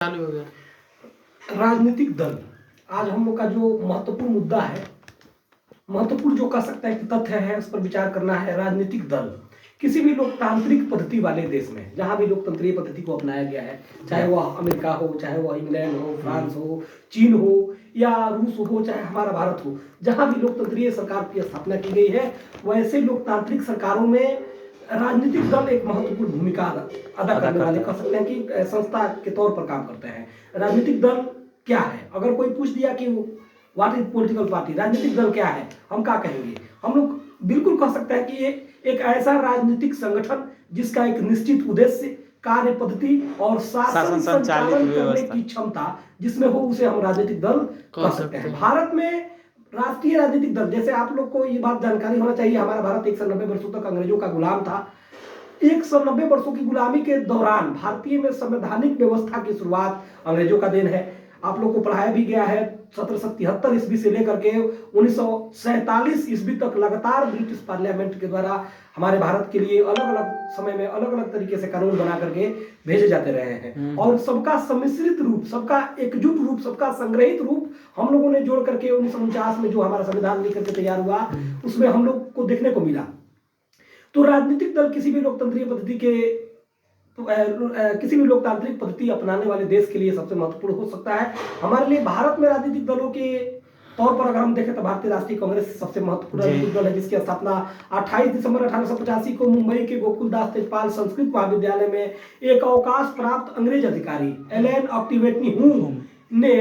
चालू हो गया। राजनीतिक दल आज हम लोग का जो महत्वपूर्ण मुद्दा है, महत्वपूर्ण जो कह सकते हैं कि तथ्य है, उस पर विचार करना है। राजनीतिक दल किसी भी लोकतांत्रिक पद्धति वाले देश में, जहां भी लोकतंत्रीय पद्धति को अपनाया गया है, चाहे वह अमेरिका हो, चाहे वह इंग्लैंड हो, फ्रांस हो, चीन हो या रूस हो, चाहे हमारा भारत हो, जहां भी लोकतंत्रीय सरकार की स्थापना की गई है, वैसे लोकतांत्रिक सरकारों में राजनीतिक दल एक महत्वपूर्ण भूमिका अदा करने वाले, कह सकते हैं कि संस्था के तौर पर काम करते हैं। राजनीतिक दल क्या है? अगर कोई पूछ दिया कि व्हाट इज पॉलिटिकल पार्टी, राजनीतिक दल क्या है, हम क्या कहेंगे? हम लोग बिल्कुल कह सकते हैं कि ये एक ऐसा राजनीतिक संगठन जिसका एक निश्चित उद्देश्य, कार्य पद्धति और शासन संचालन करने की क्षमता जिसमें हो, उसे हम राजनीतिक दल कह सकते हैं। भारत में राष्ट्रीय राजनीतिक दल, जैसे आप लोग को ये बात जानकारी होना चाहिए, हमारा भारत 190 वर्षों तक अंग्रेजों का गुलाम था। 190 वर्षों की गुलामी के दौरान भारतीय में संवैधानिक व्यवस्था की शुरुआत अंग्रेजों का देन है। आप लोग को पढ़ाया भी गया है, 1773 ईस्वी से लेकर के 1947 ईस्वी तक लगातार ब्रिटिश पार्लियामेंट के द्वारा हमारे भारत के लिए अलग अलग समय में अलग अलग तरीके से कानून बना करके भेजे जाते रहे हैं, और सबका सम्मिश्रित रूप, सबका एकजुट रूप, सबका संग्रहित रूप हम लोगों ने जोड़ करके 1949 में जो हमारा संविधान लिख करके तैयार हुआ, उसमें हम लोग को देखने को मिला। तो राजनीतिक दल किसी भी लोकतंत्रीय पद्धति के किसी भी लोकतांत्रिक पद्धति अपनाने वाले देश के लिए सबसे महत्वपूर्ण हो सकता है। हमारे लिए भारत में राजनीतिक दलों के तौर पर अगर हम देखें तो भारतीय राष्ट्रीय कांग्रेस सबसे महत्वपूर्ण राजनीतिक दल है, जिसकी स्थापना 28 दिसंबर 1885 को मुंबई के गोकुलदास तेजपाल संस्कृत महाविद्यालय में एक अवकाश प्राप्त अंग्रेज अधिकारी एलन ऑक्टिवेटनी ने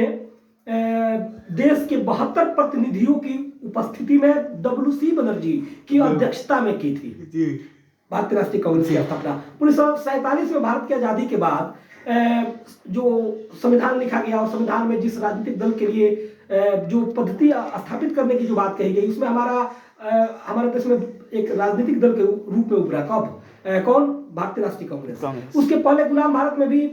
देश के 72 प्रतिनिधियों की उपस्थिति में WC बनर्जी की अध्यक्षता में की थी। भारतीय राष्ट्रीय कांग्रेस की स्थापना 1947 में भारत की आजादी के बाद जो संविधान लिखा गया, और संविधान में जिस राजनीतिक दल के लिए जो पद्धति स्थापित करने की जो बात कही गई, उसमें हमारे देश में एक राजनीतिक दल के रूप में उभरा। कब? कौन? भारतीय राष्ट्रीय कांग्रेस। उसके पहले गुलाम भारत में भी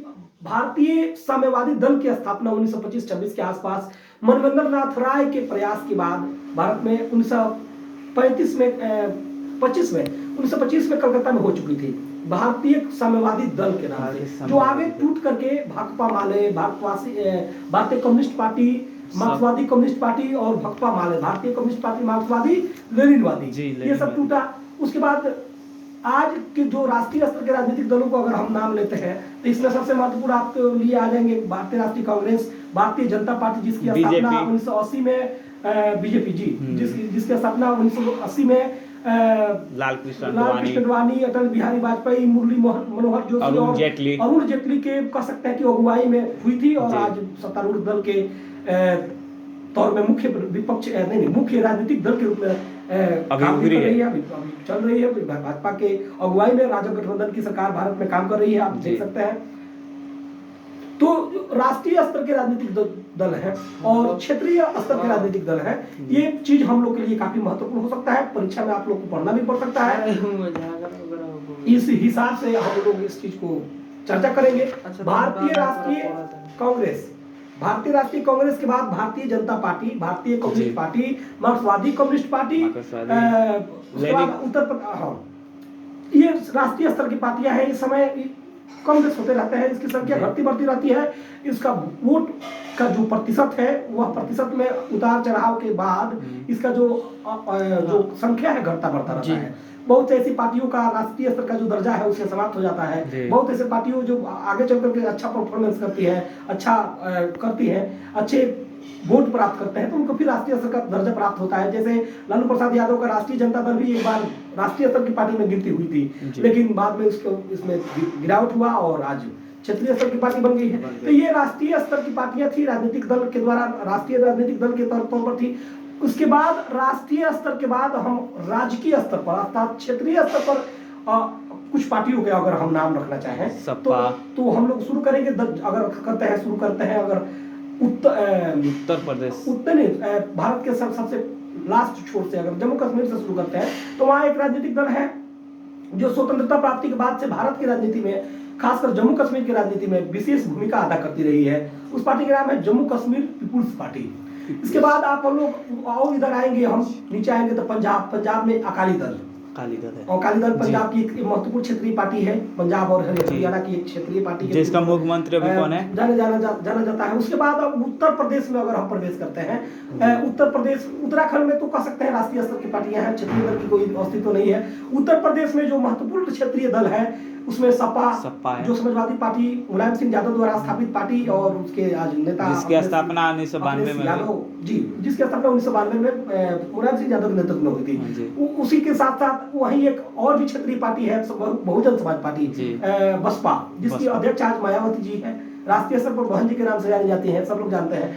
भारतीय साम्यवादी दल की स्थापना 1925-26 के आसपास मनवेंद्र नाथ राय के प्रयास के बाद भारत में 1925 में कलकत्ता में हो चुकी थी, भारतीय साम्यवादी दल के नाम से, जो आगे टूट करके भाकपा माले, भारतीय कम्युनिस्ट पार्टी, मार्क्सवादी कम्युनिस्ट पार्टी और भाकपा माले, भारतीय कम्युनिस्ट पार्टी, मार्क्सवादी, लेनिनवादी, ये सब टूटा। उसके बाद आज के जो राष्ट्रीय स्तर के राजनीतिक दलों को अगर हम नाम लेते हैं तो इसमें सबसे महत्वपूर्ण आपके लिए आ जाएंगे भारतीय राष्ट्रीय कांग्रेस, भारतीय जनता पार्टी जिसकी स्थापना 1980 में, बीजेपी जिसकी स्थापना 1980 में लाल कृष्ण अडवाणी, अटल बिहारी वाजपेयी, मुरली मनोहर जोशी और अरुण जेटली के कह सकते हैं कि अगुवाई में हुई थी, और आज सत्तारूढ़ दल के तौर में मुख्य राजनीतिक दल के रूप में काम कर रही है, अभी चल रही है। भाजपा के अगुवाई में राजग गठबंधन की सरकार भारत में काम कर रही है, आप देख सकते हैं। तो राष्ट्रीय स्तर के राजनीतिक दल है और क्षेत्रीय स्तर के राजनीतिक दल है, ये चीज हम लोग के लिए काफी महत्वपूर्ण हो सकता है। परीक्षा में आप लोग को पढ़ना भी पड़ सकता है, इस हिसाब से हम लोग इस चीज को चर्चा करेंगे। भारतीय राष्ट्रीय कांग्रेस के बाद भारतीय जनता पार्टी, भारतीय कम्युनिस्ट पार्टी, मार्क्सवादी कम्युनिस्ट पार्टी, उत्तर प्रदेश, ये राष्ट्रीय स्तर की पार्टियां हैं। इस समय कांग्रेस होते रहते हैं, इसकी संख्या घटती बढ़ती रहती है, इसका वोट का जो प्रतिशत है वह प्रतिशत में उतार चढ़ाव के बाद इसका जो संख्या है घटता बढ़ता रहता है। बहुत ऐसी पार्टियों का राष्ट्रीय स्तर का जो दर्जा है उससे समाप्त हो जाता है। बहुत ऐसे पार्टियों जो आगे चल करके अच्छा परफॉर्मेंस करती है, अच्छा करती है, अच्छे वोट प्राप्त करते हैं, तो उनको फिर राष्ट्रीय स्तर का दर्जा प्राप्त होता है। जैसे लालू प्रसाद यादव का राष्ट्रीय जनता दल भी एक बार राष्ट्रीय स्तर की पार्टी में गिनती हुई थी, लेकिन बाद में इसमें गिरावट हुआ और आज क्षेत्रीय स्तर की पार्टी बन गई है। तो ये राष्ट्रीय स्तर की पार्टियां थी, राजनीतिक दल के द्वारा राष्ट्रीय राजनीतिक दल के तौर पर थी। उसके बाद राष्ट्रीय स्तर के बाद हम राजकीय स्तर पर अर्थात क्षेत्रीय स्तर पर कुछ पार्टियों के अगर हम नाम रखना चाहें तो हम लोग शुरू करेंगे, शुरू करते हैं अगर उत्तर प्रदेश, भारत के सबसे लास्ट छोर से अगर जम्मू कश्मीर से शुरू करते हैं, तो वहाँ एक राजनीतिक दल है जो स्वतंत्रता प्राप्ति के बाद से भारत की राजनीति में, खासकर जम्मू कश्मीर की राजनीति में विशेष भूमिका अदा करती रही है। उस पार्टी का नाम है जम्मू कश्मीर पीपुल्स पार्टी। इसके बाद आप हम लोग इधर आएंगे, हम नीचे आएंगे तो पंजाब में अकाली दल, अकाली दल है और अकाली दल पंजाब की एक महत्वपूर्ण क्षेत्रीय पार्टी है, पंजाब और हरियाणा की एक क्षेत्रीय पार्टी है जिसका मुख्यमंत्री अभी कौन है, जाना जाता है। उसके बाद अब उत्तर प्रदेश में अगर हम प्रवेश करते हैं, उत्तर प्रदेश उत्तराखंड में तो कह सकते हैं राष्ट्रीय स्तर की पार्टियां हैं, क्षेत्रीय दल की कोई अस्तित्व नहीं है। उत्तर प्रदेश में जो महत्वपूर्ण क्षेत्रीय दल है उसमें सपा जो समाजवादी पार्टी मुलायम सिंह यादव द्वारा स्थापित पार्टी और उसके आज नेता जिसकी स्थापना 1992 में यादव जी, जिसकी स्थापना 1992 में मुलायम सिंह यादव के नेतृत्व में हुई थी। उसी के साथ साथ वहीं एक और भी क्षेत्रीय पार्टी है बहुजन समाज पार्टी बसपा, जिसकी अध्यक्ष आज मायावती जी है, राष्ट्रीय स्तर पर बहन जी के नाम से जानी जाती है, सब लोग जानते हैं।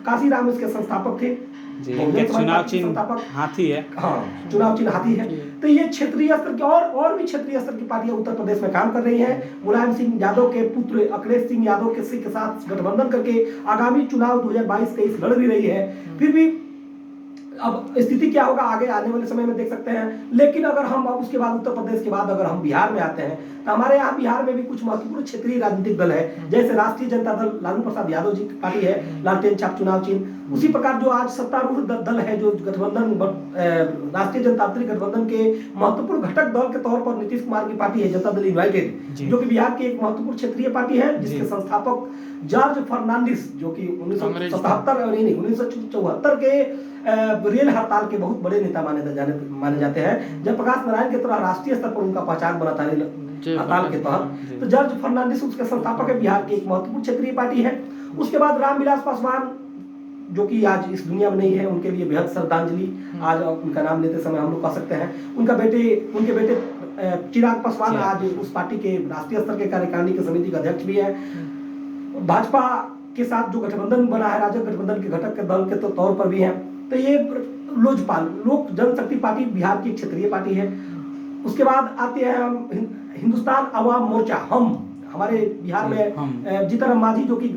काशीराम इसके संस्थापक थे, चुनाव चिन्ह हाथी है, हाँ चुनाव चिन्ह हाथी है। तो ये क्षेत्रीय स्तर की और भी क्षेत्रीय स्तर की पार्टियां उत्तर प्रदेश में काम कर रही हैं। मुलायम सिंह यादव के पुत्र अखिलेश सिंह यादव के साथ गठबंधन करके आगामी चुनाव 2022-23 लड़ भी रही है। फिर भी अब स्थिति क्या होगा आगे आने वाले समय में देख सकते हैं। लेकिन अगर हम अब उसके बाद उत्तर प्रदेश के बाद अगर हम बिहार में आते हैं तो हमारे यहाँ बिहार में भी कुछ महत्वपूर्ण क्षेत्रीय राजनीतिक दल है, जैसे राष्ट्रीय जनता दल लालू प्रसाद यादव जी की पार्टी है, लालटेन छाप चुनाव चिन्ह। उसी प्रकार जो आज सत्तारूढ़ दल है, जो गठबंधन राष्ट्रीय जनतांत्रिक गठबंधन के महत्वपूर्ण घटक दल के तौर पर नीतीश कुमार की पार्टी है जनता दल यूनाइटेड, जो कि बिहार की एक महत्वपूर्ण क्षेत्रीय पार्टी है, जिसके संस्थापक जॉर्ज फर्नांडिस जो कि 1974 के रेल हड़ताल के बहुत बड़े नेता माने जाते हैं। जयप्रकाश नारायण की तरह राष्ट्रीय स्तर पर उनका पहचान बना था रेल हड़ताल के तहत। तो जॉर्ज फर्नांडिस उसके संस्थापक है, बिहार की एक महत्वपूर्ण क्षेत्रीय पार्टी है। उसके बाद रामविलास पासवान जो कि आज इस दुनिया में नहीं है, उनके लिए बेहद श्रद्धांजलि आज उनका नाम लेते समय हम लोग कह सकते हैं। उनके बेटे चिराग पासवान आज उस पार्टी के राष्ट्रीय स्तर के कार्यकारिणी की समिति के अध्यक्ष भी है। भाजपा के साथ जो गठबंधन बना है, राजग गठबंधन के घटक के दल के तौर पर भी है। तो ये लोजपा लोक जनशक्ति पार्टी बिहार की क्षेत्रीय पार्टी है। उसके बाद आते हैं हम हिंदुस्तान अवाम मोर्चा, हम हमारे बिहार में जीतन राम मांझी जो कि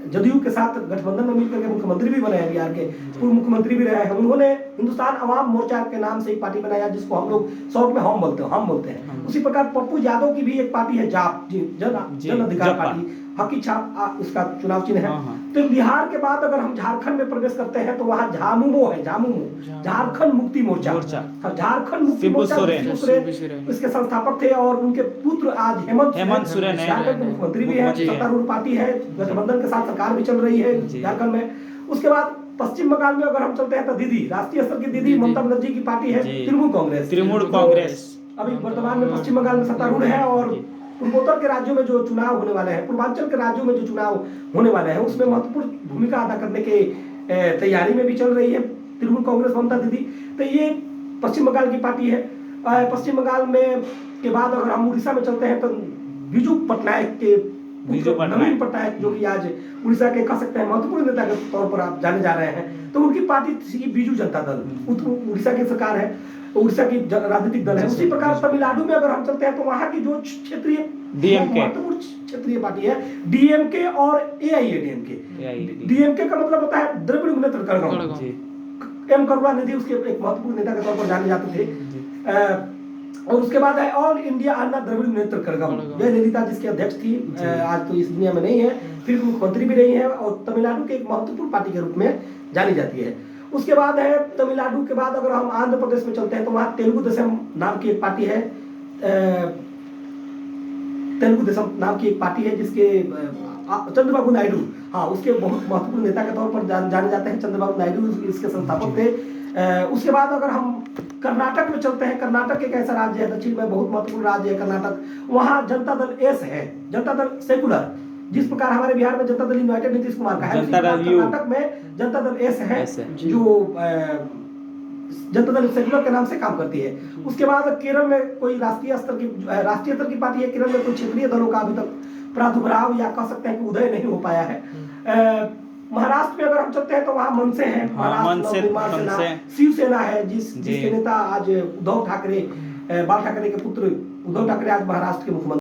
जदयू के साथ गठबंधन में मिलकर के मुख्यमंत्री भी बने हैं, बिहार के पूर्व मुख्यमंत्री भी रहे हैं। उन्होंने हिंदुस्तान अवाम मोर्चा के नाम से एक पार्टी बनाया, जिसको हम लोग शॉर्ट में हम बोलते हैं। उसी प्रकार पप्पू यादव की भी एक पार्टी है जाप जन अधिकार पार्टी, हकी छाप उसका चुनाव चिन्ह है। तो बिहार के बाद अगर हम झारखंड में प्रवेश करते हैं तो वहाँ झामुमो है, झारखंड मुक्ति मोर्चा, झारखंड मुक्ति मोर्चा इसके संस्थापक थे और उनके पुत्र आज हेमंत सोरेन झारखंड के मुख्यमंत्री भी है। सत्तारूढ़ पार्टी है, गठबंधन के साथ सरकार भी चल रही है झारखंड में। उसके बाद पश्चिम बंगाल में अगर हम चलते हैं तो दीदी राष्ट्रीय स्तर की दीदी ममता बनर्जी की पार्टी है तृणमूल कांग्रेस, अभी वर्तमान में पश्चिम बंगाल में सत्तारूढ़ है। और पूर्वोत्तर के राज्यों में जो चुनाव होने वाले हैं, पूर्वांचल के राज्यों में जो चुनाव होने वाले हैं, उसमें महत्वपूर्ण भूमिका अदा करने के तैयारी में भी चल रही है तृणमूल कांग्रेस ममता दीदी। तो ये पश्चिम बंगाल की पार्टी है। पश्चिम बंगाल में के बाद अगर हम उड़ीसा में चलते हैं तो बिजू पटनायक नवीन पटनायक जो कि आज उड़ीसा के कह सकते हैं महत्वपूर्ण नेता के तौर पर आप जाने जा रहे हैं। तो उनकी पार्टी थी बीजू जनता दल, उड़ीसा की सरकार है, उड़ीसा की राजनीतिक दल है। उसी प्रकार तमिलनाडु में अगर हम चलते हैं तो वहाँ की जो क्षेत्रीय महत्वपूर्ण क्षेत्रीय पार्टी है डीएमके और एआईएडीएमके। डीएमके का मतलब होता है द्रविड़ मुनेत्र कड़गम, एम करुणानिधि उसके एक महत्वपूर्ण नेता के तौर पर जाने जाते थे। और उसके बाद है ऑल इंडिया अन्ना द्रविड़ मुनेत्र कड़गम, जयललिता जिसके अध्यक्ष थी, आज तो इस दुनिया में नहीं है, फिर मुख्यमंत्री भी रही है और तमिलनाडु के एक महत्वपूर्ण पार्टी के रूप में जानी जाती है। उसके बाद है तमिलनाडु के बाद अगर हम आंध्र प्रदेश में चलते हैं तो वहाँ तेलुगु देशम नाम की एक पार्टी है, तेलुगु देशम नाम की एक पार्टी है जिसके चंद्रबाबू नायडू, हाँ उसके बहुत महत्वपूर्ण नेता के तौर पर जाने जाते हैं। चंद्रबाबू नायडू इसके संस्थापक थे। उसके बाद अगर हम कर्नाटक में चलते हैं, कर्नाटक एक ऐसा राज्य है, दक्षिण में बहुत महत्वपूर्ण राज्य है कर्नाटक। वहाँ जनता दल एस है, जनता दल सेकुलर, जिस प्रकार हमारे बिहार में जनता दल यूनाइटेड नीतीश कुमार का है, कर्नाटक में जनता दल एस है जो जनता दल सेकुलर के नाम से काम करती है। उसके बाद केरल में कोई राष्ट्रीय स्तर की पार्टी है। केरल में कोई क्षेत्रीय दलों का अभी तक प्रादुर्भाव या कह सकते हैं कि उदय नहीं हो पाया है। महाराष्ट्र में अगर हम चलते हैं तो वहाँ मनसे है, शिवसेना है जिसके नेता आज उद्धव ठाकरे, बाल ठाकरे के पुत्र उद्धव ठाकरे आज महाराष्ट्र के मुख्यमंत्री